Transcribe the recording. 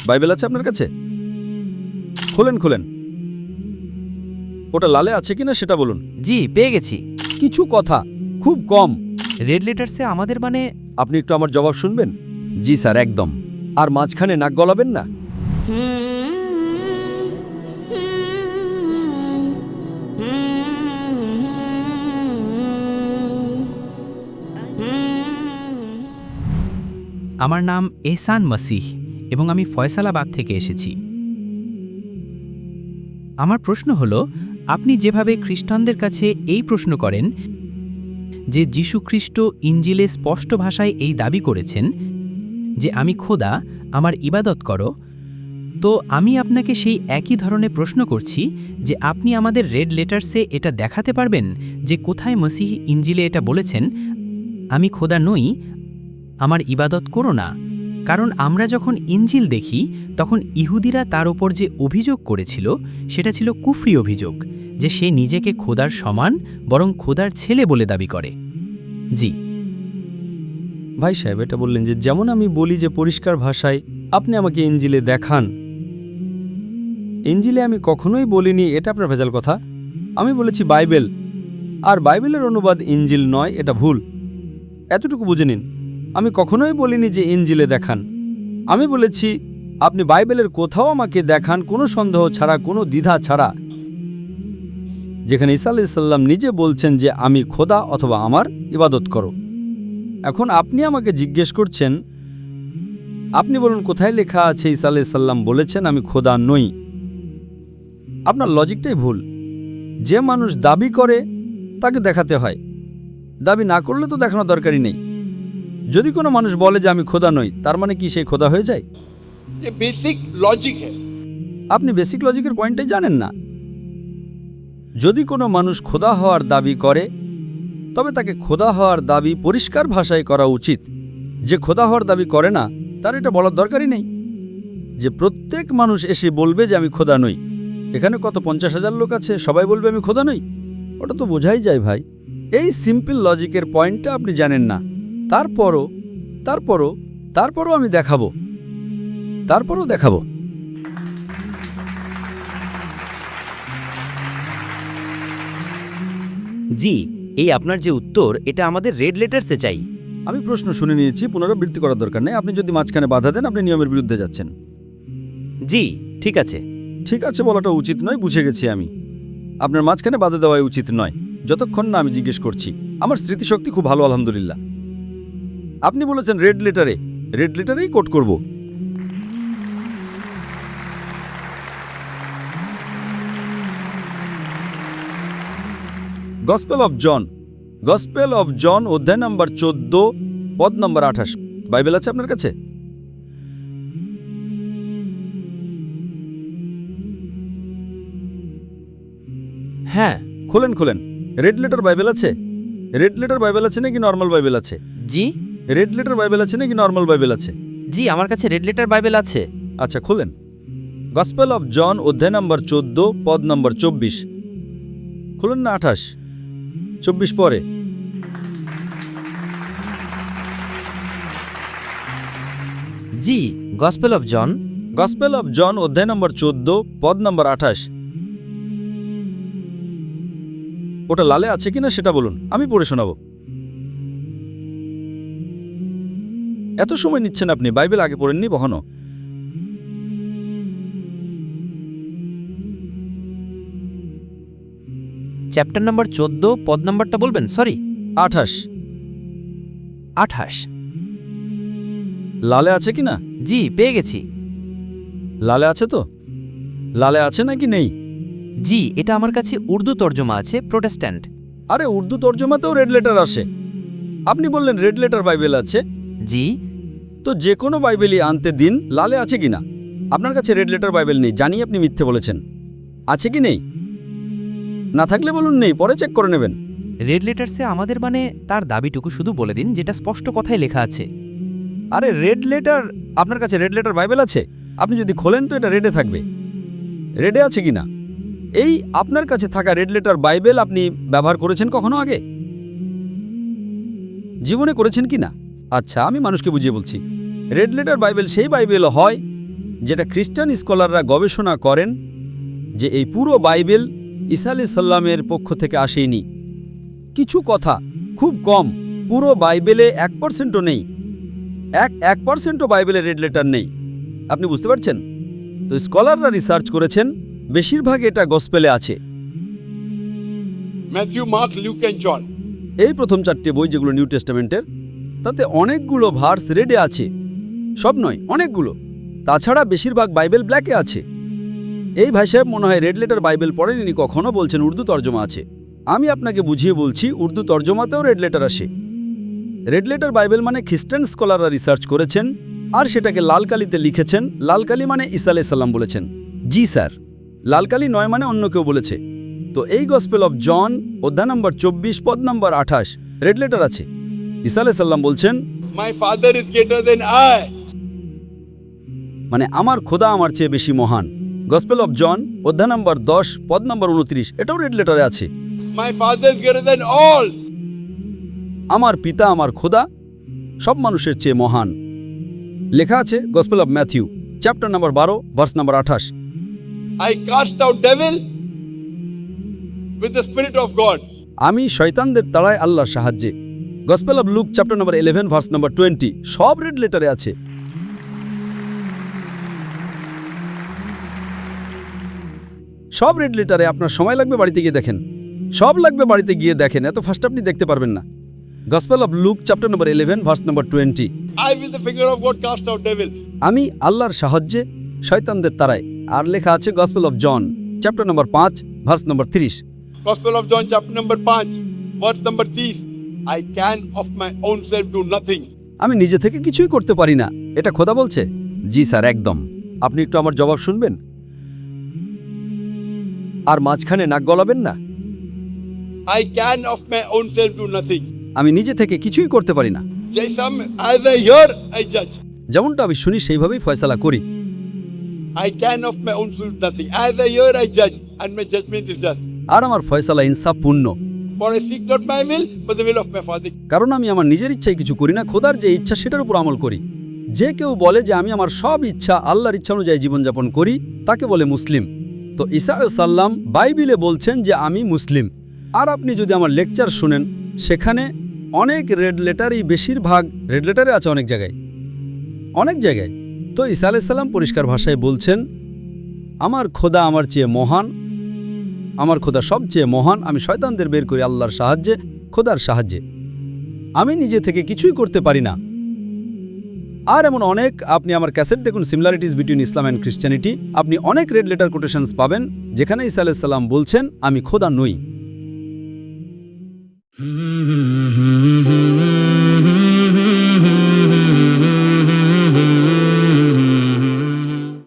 Bible আছে আপনার কাছে? খোলেন খোলেন। ওটা লালে আছে কিনা সেটা বলুন। জি, পেয়ে গেছি। কিছু কথা, খুব কম। রেড লেটার্সে আমাদের মানে? আপনি একটু আমার জবাব শুনবেন? জি স্যার, একদম। আর মাঝখানে নাক গলাবেন না। আমার নাম এহসান মসিহ এবং আমি ফয়সালাবাদ থেকে এসেছি। আমার প্রশ্ন হলো, আপনি যেভাবে খ্রিস্টানদের কাছে এই প্রশ্ন করেন যে যীশু খ্রিস্ট ইঞ্জিলে স্পষ্ট ভাষায় এই দাবি করেছেন যে আমি খোদা, আমার ইবাদত করো, তো আমি আপনাকে সেই একই ধরনের প্রশ্ন করছি যে আপনি আমাদের রেড লেটার্সে এটা দেখাতে পারবেন যে কোথায় মসিহ ইঞ্জিলে এটা বলেছেন আমি খোদা নই, আমার ইবাদত করো না। কারণ আমরা যখন ইঞ্জিল দেখি তখন ইহুদিরা তার ওপর যে অভিযোগ করেছিল সেটা ছিল কুফরি অভিযোগ, যে সে নিজেকে খোদার সমান বরং খোদার ছেলে বলে দাবি করে। জি ভাই সাহেব, এটা বললেন যে যেমন আমি বলি যে পরিষ্কার ভাষায় আপনি আমাকে ইঞ্জিলে দেখান। ইঞ্জিলে আমি কখনোই বলিনি এটা আপনার ভেজাল কথা। আমি বলেছি বাইবেল, আর বাইবেলের অনুবাদ ইঞ্জিল নয়, এটা ভুল। এতটুকু বুঝে নিন। আমি কখনোই বলিনি যে ইঞ্জিলে দেখান। আমি বলেছি আপনি বাইবেলের কোথাও আমাকে দেখান, কোনো সন্দেহ ছাড়া, কোনো দ্বিধা ছাড়া, যেখানে ঈসা আলাইহিস সালাম নিজে বলছেন যে আমি খোদা অথবা আমার ইবাদত করো। এখন আপনি আমাকে জিজ্ঞেস করছেন, আপনি বলুন কোথায় লেখা আছে ঈসা আলাইহিস সালাম বলেছেন আমি খোদা নই। আপনার লজিকটাই ভুল। যে মানুষ দাবি করে তাকে দেখাতে হয়, দাবি না করলে তো দেখানোর দরকারই নেই। যদি কোনো মানুষ বলে যে আমি খোদা নই, তার মানে কি সেই খোদা হয়ে যায়? ये बेसिक लॉजिक है। আপনি বেসিক লজিকের পয়েন্টটাই জানেন না। যদি কোনো মানুষ খোদা হওয়ার দাবি করে, তবে তাকে খোদা হওয়ার দাবি পরিষ্কার ভাষায় করা উচিত। যে খোদা হওয়ার দাবি করে না, তার এটা বলার দরকারই নেই যে প্রত্যেক মানুষ এসে বলবে যে আমি খোদা নই। এখানে কত 50,000 লোক আছে, সবাই বলবে আমি খোদা নই? ওটা তো বোঝাই যায় ভাই। এই সিম্পল লজিকের পয়েন্টটা আপনি জানেন না। তারপরও আমি দেখাবো। জি, এই আপনার যে উত্তর এটা আমাদের রেড লেটার্সে চাই। আমি প্রশ্ন শুনে নিয়েছি, পুনরাবৃত্তি করার দরকার নেই। আপনি যদি মাঝখানে বাধা দেন, আপনি নিয়মের বিরুদ্ধে যাচ্ছেন। জি ঠিক আছে। ঠিক আছে বলাটা উচিত নয়, বুঝে গেছি আমি। আপনার মাঝখানে বাধা দেওয়াই উচিত নয়, যতক্ষণ না আমি জিজ্ঞেস করছি। আমার স্মৃতিশক্তি খুব ভালো, আলহামদুলিল্লাহ। আপনি বলেছেন রেড লেটারেই কোট করব। গসপেল অফ জন অধ্যায় নাম্বার 14 পদ নম্বর 28। বাইবেল আছে আপনার কাছে? হ্যাঁ। খোলেন। রেড লেটার বাইবেল আছে? রেড লেটার বাইবেল আছে নাকি নর্মাল বাইবেল আছে? জি রেড লেটার বাইবেল আছে নাকি নর্মাল বাইবেল আছে? জি, আমার কাছে রেড লেটার বাইবেল আছে। আচ্ছা, খোলেন। গসপেল অফ জন অধ্যায় নাম্বার 14 পদ নম্বর 24। খুলুন না 28, 24 পরে। জি, গসপেল অফ জন অধ্যায় নম্বর 14 পদ নম্বর 28। ওটা লালে আছে কিনা সেটা বলুন, আমি পড়ে শোনাবো। এত সময় নিচ্ছেন আপনি, বাইবেল আগে পড়েননি কখনো? চ্যাপ্টার নাম্বার 14 পদ নাম্বারটা বলবেন? সরি, 28। লালে আছে কিনা? জি, পেয়ে গেছি। লালে আছে তো? লালে আছে নাকি নেই? জি, এটা আমার কাছে উর্দু তর্জমা আছে, প্রোটেস্ট্যান্ট। আরে উর্দু তর্জমাতেও রেড লেটার আসে। আপনি বললেন রেড লেটার বাইবেল আছে। জি, তো যে কোনো বাইবেলই আনতে দিন, লালে আছে কিনা। আপনার কাছে রেড লেটার বাইবেল নেই, জানি আপনি মিথ্যে বলেছেন। আছে কি নেই? না থাকলে বলুন নেই, পরে চেক করে নেবেন। রেড লেটার্সে আমাদের মানে তার দাবিটুকু শুধু বলে দিন যেটা স্পষ্ট কথায় লেখা আছে। আরে রেড লেটার, আপনার কাছে রেড লেটার বাইবেল আছে? আপনি যদি খোলেন তো এটা রেডে থাকবে। রেডে আছে কিনা? এই আপনার কাছে থাকা রেড লেটার বাইবেল আপনি ব্যবহার করেছেন কখনো আগে? জীবনে করেছেন কিনা? আচ্ছা, আমি মানুষকে বুঝিয়ে বলছি। রেড লেটার বাইবেল সেই বাইবেল হয় যেটা খ্রিস্টান স্কলাররা গবেষণা করেন যে এই পুরো বাইবেল ঈসা আলাইহিস সালামের পক্ষ থেকে আসেনি। কিছু কথা খুব কম, পুরো বাইবেলে 1%ও নেই, 1% বাইবেলে রেড লেটার নেই। আপনি বুঝতে পারছেন? তো স্কলাররা রিসার্চ করেছেন, বেশিরভাগ এটা গসপেলে আছে। Matthew, Mark, Luke, and John. এই প্রথম 4টে বই যেগুলো নিউ টেস্টামেন্টের, তাতে অনেকগুলো ভার্স রেডে আছে, সব নয়, অনেকগুলো। তাছাড়া বেশিরভাগ বাইবেল ব্ল্যাকে আছে। এই ভাই সাহেব মনে হয় রেড লেটার বাইবেল পড়েননি কখনো, বলছেন উর্দু তর্জমা আছে। আমি আপনাকে বুঝিয়ে বলছি, উর্দু তর্জমাতেও রেড লেটার আসে। রেড লেটার বাইবেল মানে খ্রিস্টান স্কলাররা রিসার্চ করেছেন আর সেটাকে লাল কালিতে লিখেছেন। লাল কালি মানে ঈসা আলাইহিস সালাম বলেছেন। জি স্যার, লাল কালি নয় মানে অন্য কেউ বলেছে। তো এই গসপেল অফ জন অধ্যায় নম্বর 24 পদ নম্বর 28 রেড লেটার আছে। ঈসা আলাইহিস সালাম বলছেন, My Father is greater than I. মানে আমার খোদা আমার চেয়ে বেশি মহান। গসপেল অফ জন অধ্যায় নম্বর 10 পদ নম্বর 29 এটাও রেড লেটারে আছে। My Father is greater than all. আমার পিতা আমার খোদা সব মানুষের চেয়ে মহান। লেখা আছে Gospel of Matthew chapter number 12 verse number 28। I cast out devil with the Spirit of God. আমি শয়তানদের তাড়াই আল্লাহর সাহায্যে। Gospel of look chapter number 11 verse নম্বর 20 সব রেড লেটারে আছে। সব রেড লেটারে। আপনার সময় লাগবে, বাড়িতে গিয়ে দেখেন। সব লাগবে, বাড়িতে গিয়ে দেখেন, এত ফার্স্ট আপনি দেখতে পারবেন না। Gospel of look chapter number 11 verse number 20। I with the finger of God cast out devil. আমি আল্লাহর সাহায্যে শয়তানদের তাড়াই। আর লেখা আছে Gospel of John chapter number 5 verse number 30। Gospel of John chapter number 5, verse number 30. I can of my own self do nothing. আমি নিজে থেকে কিছুই করতে পারি না, এটা খোদা বলছে। জি স্যার, একদম। আপনি একটু আমার জবাব শুনবেন আর মাঝখানে নাক গলাবেন না। I can of my own self do nothing. আমি নিজে থেকে কিছুই করতে পারি না। As I hear, I judge. যেমনটা আমি শুনি সেইভাবেই ফয়সালা করি। I can of my own self do nothing. As I hear, I judge, and my judgment is just. আর আমার ফয়সালা ইনসাফপূর্ণ, For I seek not my will, but the will of my Father. কারণ আমি আমার নিজের ইচ্ছায় কিছু করি না, খোদার যে ইচ্ছা সেটার উপর আমল করি। যে কেউ বলে যে আমি আমার সব ইচ্ছা আল্লাহর ইচ্ছা অনুযায়ী জীবনযাপন করি, তাকে বলে মুসলিম। তো ঈসা আলাইহিস সালাম বাইবেলে বলছেন যে আমি মুসলিম। আর আপনি যদি আমার লেকচার শুনেন, সেখানে অনেক রেড লেটারই, বেশিরভাগ রেড লেটারে আছে অনেক জায়গায়, অনেক জায়গায়। তো ঈসা আলাইহিস সালাম পরিষ্কার ভাষায় বলছেন, আমার খোদা আমার চেয়ে মহান, আমার খোদা সবচেয়ে মহান। আমি শয়তানদের বের করি আল্লাহর সাহায্যে, খোদার সাহায্যে। আমি নিজে থেকে কিছুই করতে পারি না। আর এমন অনেক, আপনি আমার ক্যাসেট দেখুন, similarities between Islam and Christianity. আপনি অনেক রেড লেটার কোটেশনস পাবেন যেখানে ঈসা আলাইহিস সালাম বলছেন আমি খোদা নই।